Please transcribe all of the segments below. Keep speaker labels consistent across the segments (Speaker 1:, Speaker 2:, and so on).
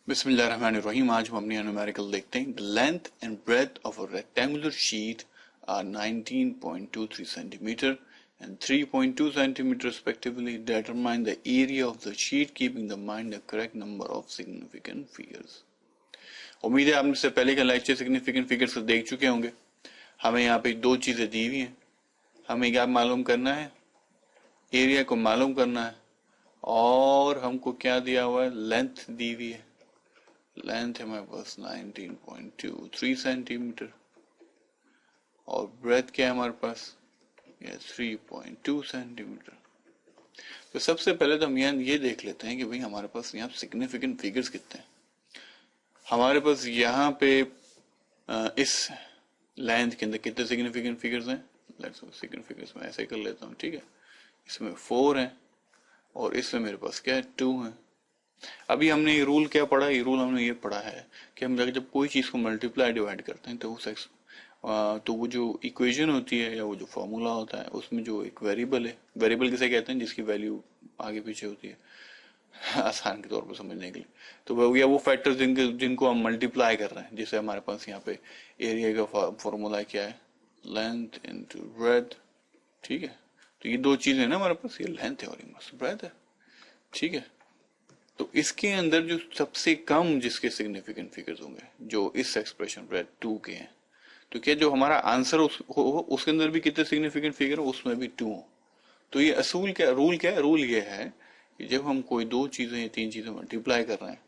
Speaker 1: बिस्मिल्लाहिर्रहमानिर्रहीम। आज हम अपनी न्यूमेरिकल देखते हैं। The length and breadth of a rectangular sheet are 19.23 centimetre and 3.2 centimeter respectively. Determine the area of the sheet keeping in mind the correct number of significant figures. उम्मीद है आपने से पहले का लेक्चर सिग्निफिकेंट फिगर्स देख चुके होंगे। हमें यहाँ पे दो चीजें दी हुई हैं, हमें क्या मालूम करना है, एरिया को मालूम करना है, और हमको क्या दिया हुआ है, लेंथ दी हुई है। लेंथ है हमारे पास 19.23 सेंटीमीटर और ब्रेथ क्या है हमारे पास, ये 3.2 सेंटीमीटर। तो सबसे पहले तो हम ये देख लेते हैं कि भाई हमारे पास यहाँ सिग्निफिकेंट फिगर्स कितने हैं। हमारे पास यहाँ पे इस लेंथ के अंदर कितने सिग्निफिकेंट फिगर्स हैं। लेट्स सिग्निफिकेंट्स में ऐसे कर लेता हूँ, ठीक है। इसमें 4 हैं और इसमें मेरे पास क्या है, 2 हैं। अभी हमने ये रूल क्या पढ़ा, ये रूल हमने ये पढ़ा है कि हम जब कोई चीज को मल्टीप्लाई डिवाइड करते हैं तो वो जो इक्वेशन होती है या वो जो फॉर्मूला होता है उसमें जो एक वेरिएबल है, वेरिएबल किसे कहते हैं, जिसकी वैल्यू आगे पीछे होती है आसान के तौर पर समझने के लिए, तो वो फैक्टर्स जिनको हम मल्टीप्लाई कर रहे हैं। जैसे हमारे पास यहाँ पे एरिया का फॉर्मूला क्या है, लेंथ इनटू ब्रेथ, ठीक है। तो ये दो चीजें ना हमारे पास, ये लेंथ है और ये ब्रेथ है, ठीक है। तो इसके अंदर जो सबसे कम जिसके सिग्निफिकेंट फिगर्स होंगे, जो इस एक्सप्रेशन ब्रेथ 2 के हैं, तो क्या जो हमारा आंसर उसके अंदर भी कितने सिग्निफिकेंट फिगर हो, उसमें भी 2 हो। तो ये असूल क्या, रूल क्या है, रूल ये है कि जब हम कोई दो चीजें या तीन चीजें मल्टीप्लाई कर रहे हैं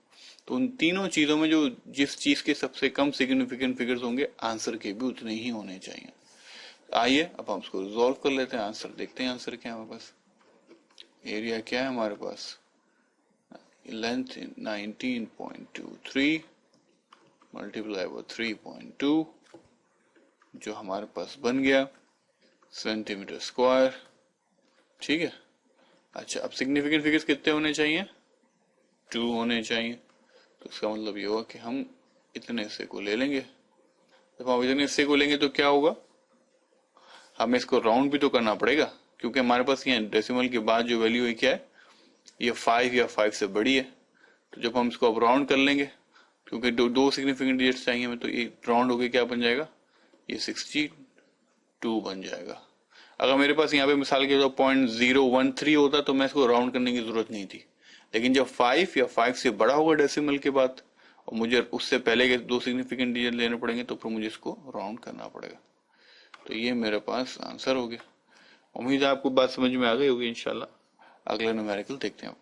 Speaker 1: तो उन तीनों चीजों में जो जिस चीज के सबसे कम सिग्निफिकेंट फिगर्स होंगे, आंसर के भी उतने ही होने चाहिए। आइए अब हम उसको रिजॉल्व कर लेते हैं। आंसर देखते हैं, आंसर क्या है हमारे पास। एरिया क्या है हमारे पास, लेंथ 19.23 मल्टीप्लाई वो 3.2 जो हमारे पास बन गया सेंटीमीटर स्क्वायर, ठीक है। अच्छा, अब सिग्निफिकेंट फिगर्स कितने होने चाहिए, 2 होने चाहिए। तो इसका मतलब ये होगा कि हम इतने हिस्से को ले लेंगे। जब हम इतने हिस्से को लेंगे तो क्या होगा, हमें इसको राउंड भी तो करना पड़ेगा, क्योंकि हमारे पास ये डेसिमल के बाद जो वैल्यू है क्या है, ये 5 या 5 से बड़ी है। तो जब हम इसको अब राउंड कर लेंगे, क्योंकि दो सिग्निफिकेंट डिजिट्स चाहिए हमें, तो ये राउंड होके क्या बन जाएगा, ये 62 बन जाएगा। अगर मेरे पास यहाँ पे मिसाल के 0.013 होता तो मैं इसको राउंड करने की जरूरत नहीं थी। लेकिन जब 5 या 5 से बड़ा होगा डेसिमल के बाद और मुझे उससे पहले के दो सिग्निफिकेंट डिजिट लेने पड़ेंगे, तो फिर मुझे इसको राउंड करना पड़ेगा। तो ये मेरे पास आंसर हो गया। उम्मीद है आपको बात समझ में आ गई होगी। इंशाल्लाह अगला न्यूमेरिकल देखते हैं।